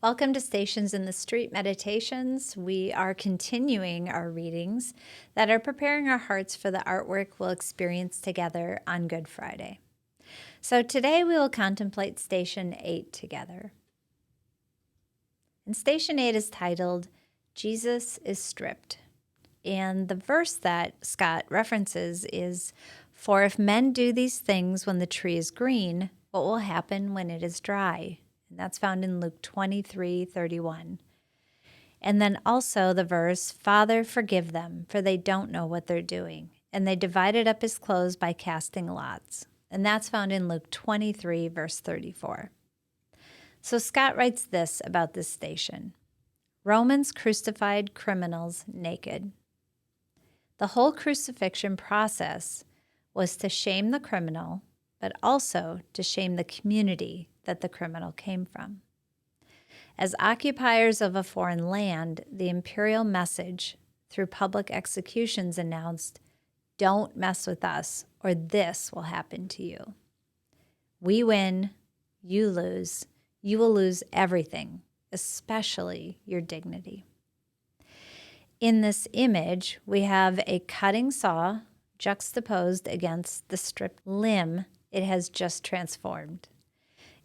Welcome to Stations in the Street Meditations. We are continuing our readings that are preparing our hearts for the artwork we'll experience together on Good Friday. So today we will contemplate Station 8 together. And Station 8 is titled, Jesus is Stripped. And the verse that Scott references is, "For if men do these things when the tree is green, what will happen when it is dry?" And that's found in Luke 23:31. And then also the verse, "Father, forgive them, for they don't know what they're doing." And they divided up his clothes by casting lots. And that's found in Luke 23, verse 34. So Scott writes this about this station. Romans crucified criminals naked. The whole crucifixion process was to shame the criminal, but also to shame the community that the criminal came from. As occupiers of a foreign land, the imperial message through public executions announced, "Don't mess with us, or this will happen to you. We win, you lose. You will lose everything, especially your dignity." In this image, we have a cutting saw juxtaposed against the stripped limb it has just transformed.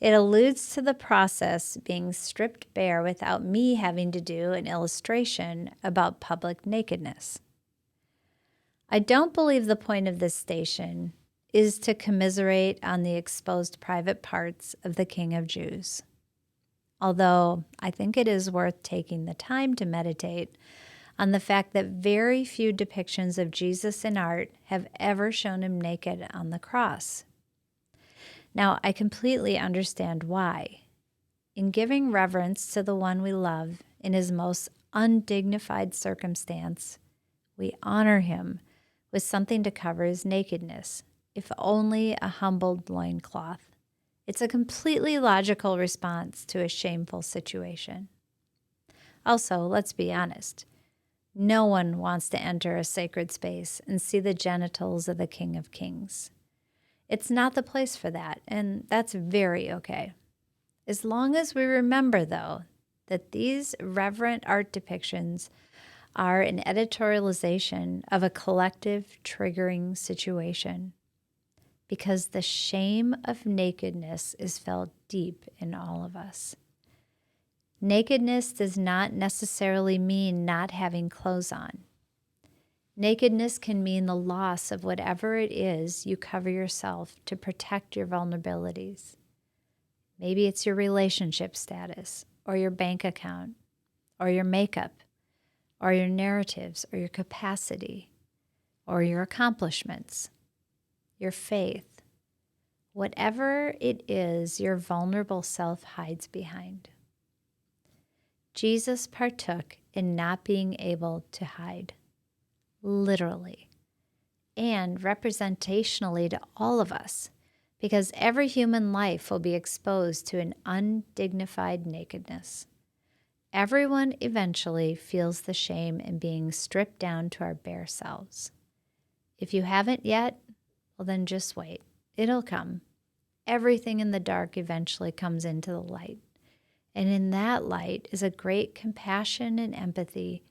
It alludes to the process being stripped bare without me having to do an illustration about public nakedness. I don't believe the point of this station is to commiserate on the exposed private parts of the King of Jews, although I think it is worth taking the time to meditate on the fact that very few depictions of Jesus in art have ever shown him naked on the cross. Now, I completely understand why. In giving reverence to the one we love in his most undignified circumstance, we honor him with something to cover his nakedness, if only a humbled loincloth. It's a completely logical response to a shameful situation. Also, let's be honest. No one wants to enter a sacred space and see the genitals of the King of Kings. It's not the place for that, and that's very okay. As long as we remember, though, that these reverent art depictions are an editorialization of a collective triggering situation, because the shame of nakedness is felt deep in all of us. Nakedness does not necessarily mean not having clothes on. Nakedness can mean the loss of whatever it is you cover yourself to protect your vulnerabilities. Maybe it's your relationship status, or your bank account, or your makeup, or your narratives, or your capacity, or your accomplishments, your faith. Whatever it is your vulnerable self hides behind. Jesus partook in not being able to hide. Literally, and representationally to all of us, because every human life will be exposed to an undignified nakedness. Everyone eventually feels the shame in being stripped down to our bare selves. If you haven't yet, well then just wait. It'll come. Everything in the dark eventually comes into the light. And in that light is a great compassion and empathy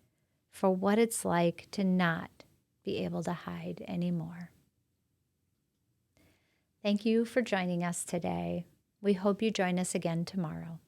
for what it's like to not be able to hide anymore. Thank you for joining us today. We hope you join us again tomorrow.